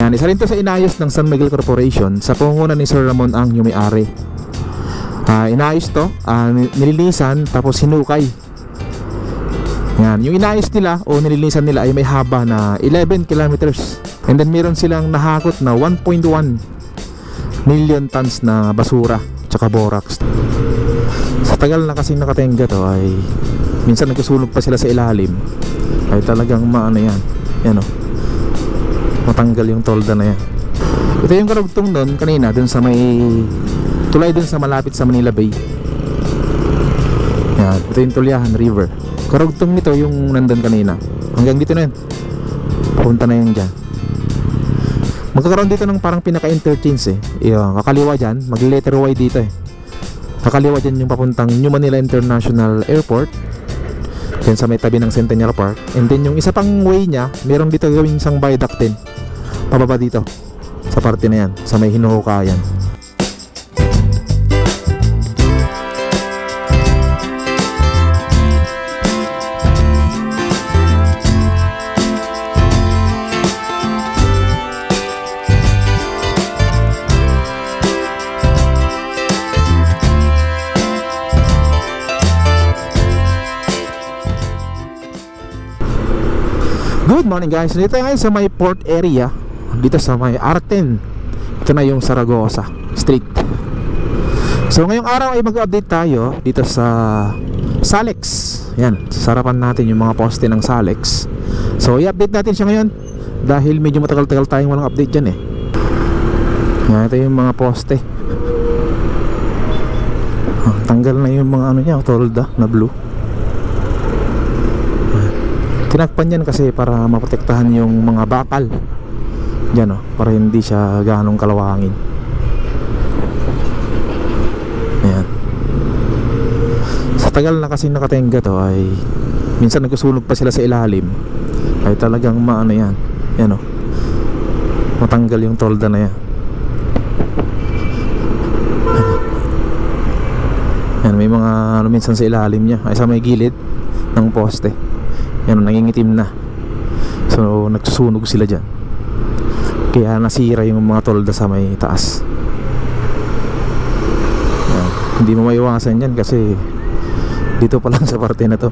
Yan, isa rin to sa inayos ng San Miguel Corporation sa pangunguna ni Sir Ramon Ang, yung may-ari. Inayos to, nilinisan tapos hinukay. Yan, yung inayos nila o nilinisan nila ay may haba na 11 kilometers. And then meron silang nahakot na 1.1 million tons na basura tsaka borax. Sa tagal na kasing nakatenga to ay minsan nagsusunog pa sila sa ilalim. Ay talagang maano yan. Yan o, matanggal yung tolda na yan. Ito yung karugtong doon kanina, dun sa may tulay dun sa malapit sa Manila Bay. Yan, ito yung Tulyahan River. Karugtong nito yung nandun kanina. Hanggang dito na yun, papunta na yun dyan. Magkakaroon dito ng parang pinaka-interchange kakaliwa dyan, mag-letter Y dito kakaliwa dyan yung papuntang New Manila International Airport, yan sa may tabi ng Centennial Park. And then yung isa pang way nya, meron dito gawing isang viaduct din pababa dito sa parte na yan, sa may hinuhukayan. Good morning guys, dito tayo sa may port area, dito sa may Arten. Ito na yung Saragosa Street. So ngayong araw ay mag-update tayo dito sa Salex. Yan, sarapan natin yung mga poste ng Salex. So i-update natin siya ngayon dahil medyo matagal-tagal tayong walang update dyan Yan, ito yung mga poste. Tanggal na yung mga ano niya, tolda na blue. Tinakpan yan kasi para maprotektahan yung mga bakal dyan para hindi siya ganong kalawangin. Ayan. Sa tagal na kasi nakatenga to ay minsan nagsusunog pa sila sa ilalim. Ay talagang maano yan. Yan matanggal yung tolda na yan. Yan, may mga minsan sa ilalim niya ay sa may gilid ng poste. Yan, nangingitim na. So nagsusunog sila dyan, kaya nasira yung mga tolda sa may taas. Yan, hindi mo maiwasan yan kasi dito pa lang sa parte na to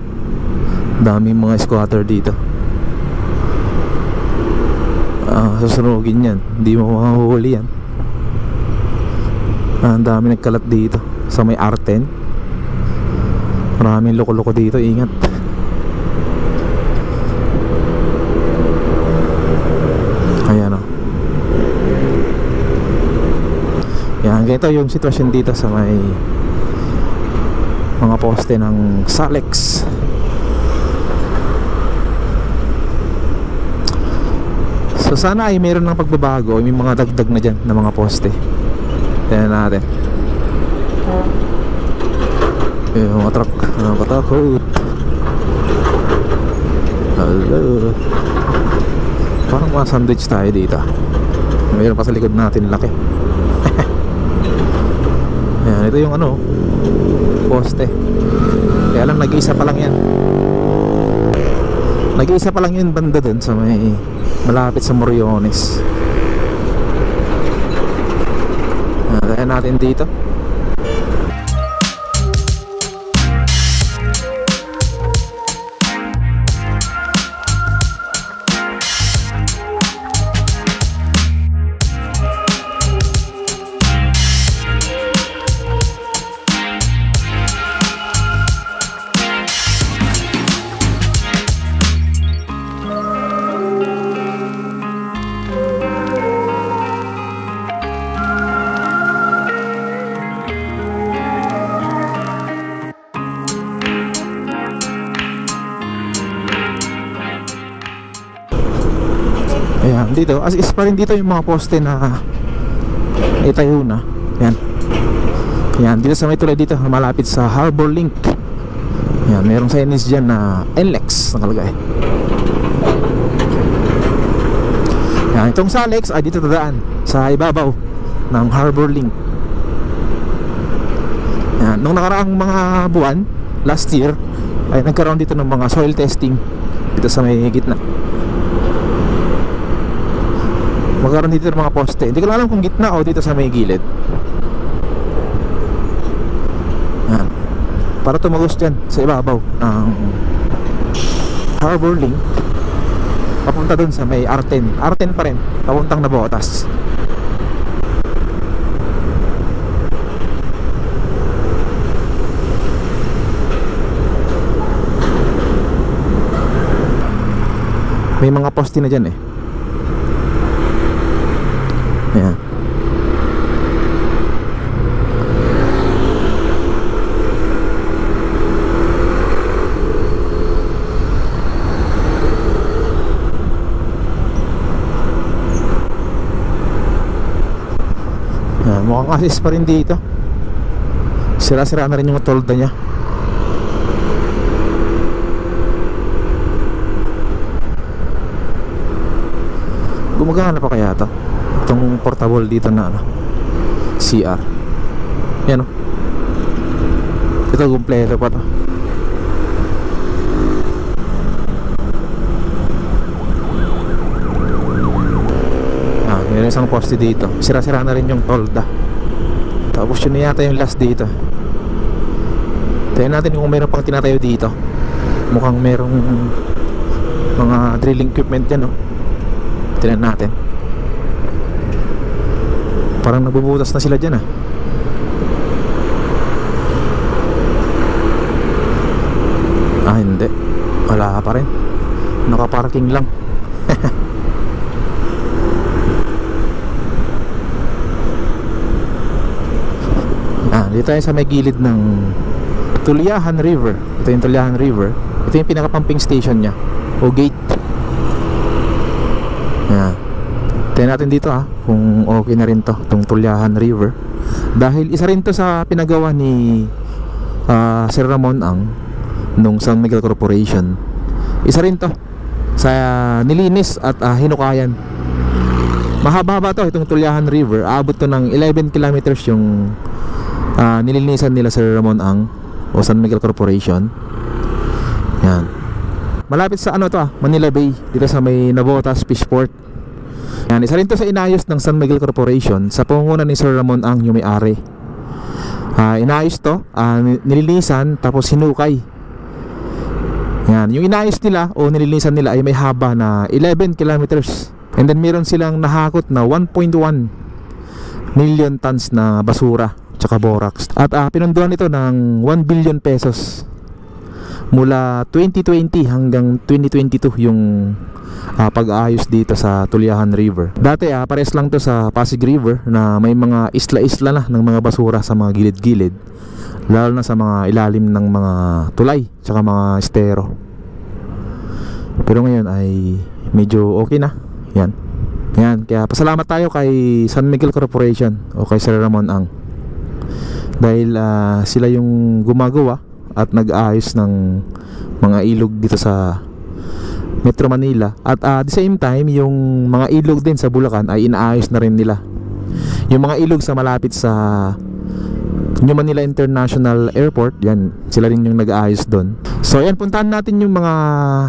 daming mga squatter dito. Susunugin yan, hindi mo mahuhuli yan. Ang dami nagkalat dito sa may Arten. Maraming loko-loko dito, ingat. Ayan yan, ganito yung sitwasyon dito sa may mga poste ng Salex. So sana ay mayroon ng pagbabago, may mga dagdag na dyan na mga poste. Tignan natin yung mga truck, katakot. Hello, parang mga sandwich tayo dito. Mayroon pa sa likod natin, laki. Ayan, ito yung poste. Kaya lang nag-iisa pa lang yan. Nag-iisa pa lang yun banda dun sa may malapit sa Moriones. Ayan natin dito. Ayan, dito as is pa rin dito yung mga poste na itayo na. Yan. Yan, dito sa may tulay dito malapit sa Harbor Link. Yan, merong signage dyan na NLEX nakalagay. Yan, itong Salex ay dito tadaan sa ibabaw ng Harbor Link. Yan, nung nakaraang mga buwan last year ay nagkaroon dito ng mga soil testing dito sa may gitna. magkaroon dito ng mga poste. Hindi ko lang alam kung gitna o dito sa may gilid. Yan. Para tumagos dyan sa ibabaw ng Harbor Link papunta dun sa may R10. R10 pa rin, papuntang Navotas. May mga poste na dyan eh. Ayan. Ayan, mukhang assist pa rin dito. Sira-sira na rin yung tolda niya. Gumagana pa kaya to? Itong portable dito na ano, CR. Yan o. Ito kumpleto pa to. Meron isang poste dito. Sira-sira na rin yung tolda. Tapos yun na yata yung last dito. Tingnan natin kung meron pang tinatayo dito. Mukhang merong mga drilling equipment dyan, no? Tingnan natin. Parang nagbubutas na sila dyan, ah. Hindi. Wala pa rin. Nakaparking lang. Dito tayo sa may gilid ng Tuliahan River. Ito yung Tuliahan River. Ito yung pinaka-pumping station nya o gate. Yan. Tingnan natin dito kung okay na rin to, itong Tuliahan River. Dahil isa rin to sa pinagawa ni Sir Ramon Ang nung San Miguel Corporation. Isa rin to sa nilinis at hinukayan. Mahaba-haba to itong Tuliahan River. Aabot to ng 11 kilometers yung nilinisan nila Sir Ramon Ang o San Miguel Corporation. Yan. Malapit sa ano to Manila Bay, dito sa may Navotas Fishport. Yan, isa rin to sa inayos ng San Miguel Corporation sa pangunguna ni Sir Ramon Ang, yung may-ari. Inayos to, nilinisan tapos hinukay. Yan, yung inayos nila o nilinisan nila ay may haba na 11 kilometers. And then meron silang nahakot na 1.1 million tons na basura tsaka borax. At pinunduan ito ng 1 billion pesos mula 2020 hanggang 2022 yung pag-aayos dito sa Tuliahan River. Dati pares lang to sa Pasig River na may mga isla-isla na ng mga basura sa mga gilid-gilid, lalo na sa mga ilalim ng mga tulay tsaka mga estero. Pero ngayon ay medyo okay na. Yan. Yan, kaya pasalamat tayo kay San Miguel Corporation o kay Sir Ramon Ang. Dahil sila yung gumagawa at nag-aayos ng mga ilog dito sa Metro Manila. At at the same time, yung mga ilog din sa Bulacan ay inaayos na rin nila. Yung mga ilog sa malapit sa New Manila International Airport, yan, sila rin yung nag-aayos doon. So yan, puntahan natin yung mga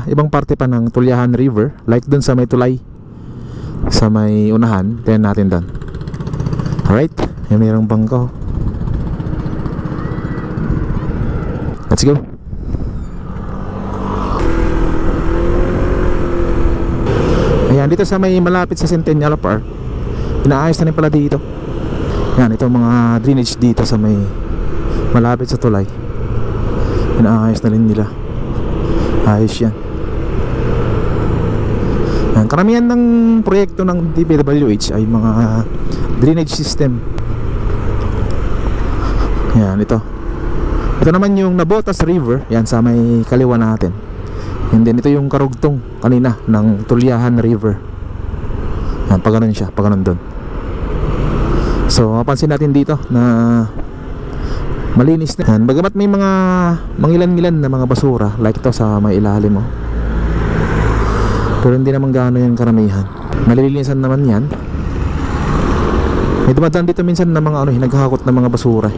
ibang parte pa ng Tuliahan River, like doon sa may tulay, sa may unahan. Tingnan natin doon. Alright, yan, mayroong bangko. Let's go. Ayan, dito sa may malapit sa Centennial Park, inaayos na rin pala dito. Yan, itong mga drainage dito sa may malapit sa tulay, inaayos na rin nila. Ayos yan. Yan, karamihan ng proyekto ng DPWH ay mga drainage system. Yan, ito. Ito naman yung Navotas River, yan sa may kaliwa natin. And then ito yung karugtong kanina ng Tuliahan River. Yan, pagano'n siya, pagano'n doon. So mapansin natin dito na malinis na yan. Bagamat may mga mangilan-ngilan na mga basura like ito sa may ilalim mo, pero hindi naman gaano yung karamihan. Malilinisan naman yan. May dumadaan dito minsan na mga naghahakot na mga basura.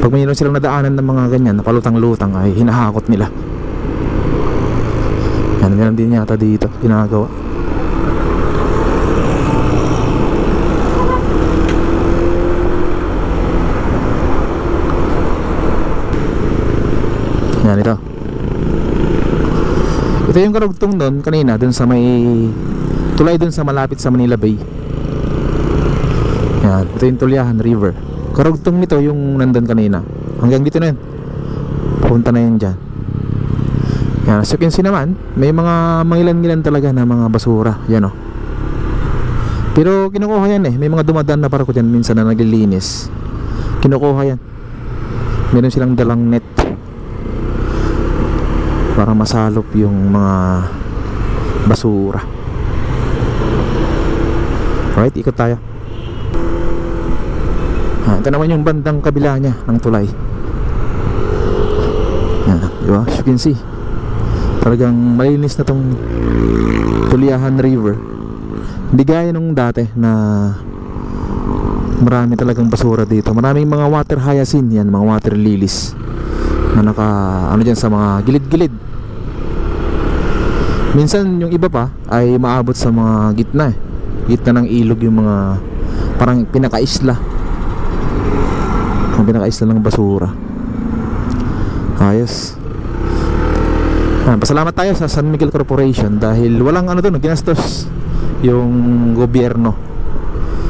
Pag mayroon silang nadaanan ng mga ganyan na palutang-lutang ay hinahakot nila. Yan, ganun din yata dito ginagawa. Yan, ito. Ito yung karugtong doon kanina, doon sa may tulay doon sa malapit sa Manila Bay. Yan, ito yung Tulyahan River. Karugtong nito yung nandun kanina. Hanggang dito na yun. Punta na yun dyan. Yan, as you can see naman, may mga mangilan-ngilan talaga na mga basura. Yan o. Pero kinukuha yan eh. May mga dumadaan na barko dyan minsan na naglilinis. Kinukuha yan. Meron silang dalang net para masalop yung mga basura. Alright, ikot tayo. Ito naman yung bandang kabila niya ng tulay. Yan, diba? As you can see, talagang malinis na tong Tulyahan River. Hindi gaya nung dati na marami talagang basura dito. Maraming mga water hyacinth yan, mga water lilies na naka ano dyan sa mga gilid-gilid. Minsan yung iba pa ay maabot sa mga gitna gitna ng ilog, yung mga parang pinakaisla, ang pinakaisla ng basura. Ayos. Pasalamat tayo sa San Miguel Corporation dahil walang ano doon, ginastos yung gobyerno.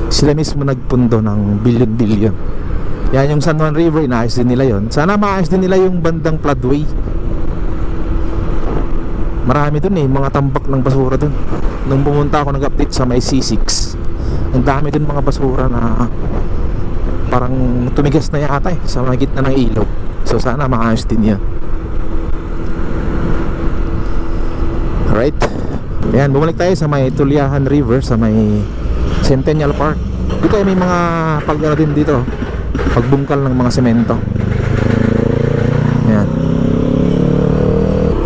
Sila mismo nagpundo ng bilyon-bilyon. Yan yung San Juan River, inaayos din nila yon. Sana maayos din nila yung bandang floodway. Marami dun mga tambak ng basura dun. Nung pumunta ako nag-update sa may C6, ang dami dun mga basura na parang tumigas na yata sa mga gitna ng ilog. So sana maayos din yan. Alright. Ayan, bumalik tayo sa may Tulyahan River, sa may Centennial Park. Dito ay may mga pag-ano din dito, pagbungkal ng mga semento. Ayan.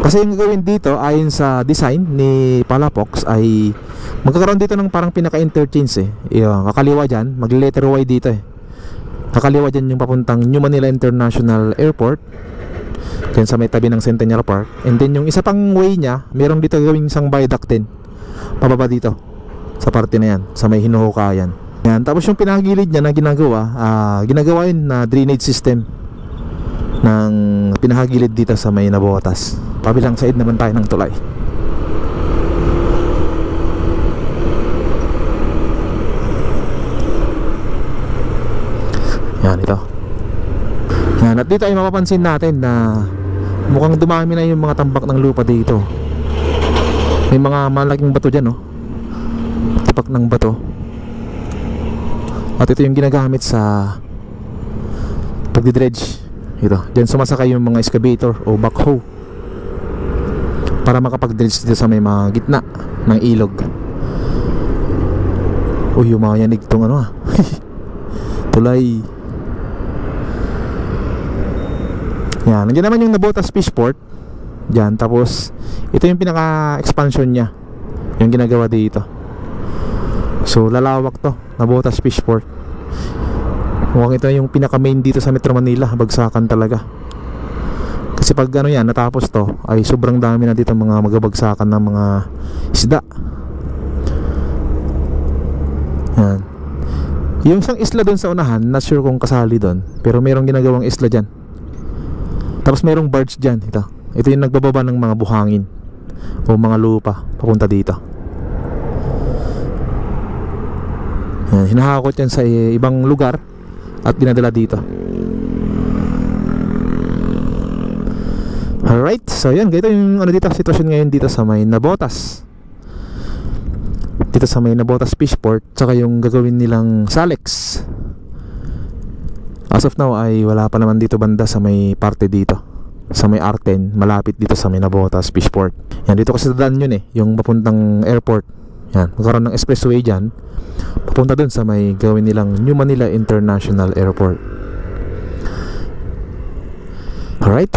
Kasi yung gagawin dito ayon sa design ni Palafox ay magkakaroon dito ng parang pinaka-interchange kakaliwa dyan, mag-letter Y dito kakaliwa dyan yung papuntang New Manila International Airport, dyan sa may tabi ng Centennial Park. And then yung isa pang way nya, meron dito gawing isang viaduct din pababa dito sa parte na yan, sa may hinuhukayan yan. Tapos yung pinakagilid nya na ginagawa yun na drainage system ng pinakagilid dito sa may Navotas. Pabilang side naman tayo ng tulay. Yan, ito. Yan, at dito ay mapapansin natin na mukhang dumami na yung mga tambak ng lupa dito. May mga malaking bato dyan, tapak ng bato. At ito yung ginagamit sa pagdidredge. Ito, dyan sumasakay yung mga excavator o backhoe para makapag-dredge dito sa may mga gitna ng ilog. Uy, yung mga yanig tong tulay. Yan, nandiyan naman yung Navotas Fishport dyan. Tapos ito yung pinaka-expansion nya, yung ginagawa dito. So lalawak to, Navotas Fishport. Mukhang ito yung pinaka-main dito sa Metro Manila. Bagsakan talaga. Kasi pag yan natapos to, ay sobrang dami na dito mga magabagsakan ng mga isda. Yan. Yung isang isla doon sa unahan, not sure kung kasali doon, pero merong ginagawang isla dyan. Tapos merong barge dyan. Ito yung nagbababa ng mga buhangin o mga lupa papunta dito. Yan, hinahakot yan sa ibang lugar at dinadala dito. Alright, so yan, ganito yung dito, sitwasyon ngayon dito sa may Navotas. Dito sa may Navotas Fishport, tsaka yung gagawin nilang Salex. As of now ay wala pa naman dito banda sa may parte dito, sa may R10, malapit dito sa may Navotas Fishport. Yan, dito kasi daan yun yung papuntang airport. Yan, magkaroon ng expressway dyan papunta dun sa may gawin nilang New Manila International Airport. Alright.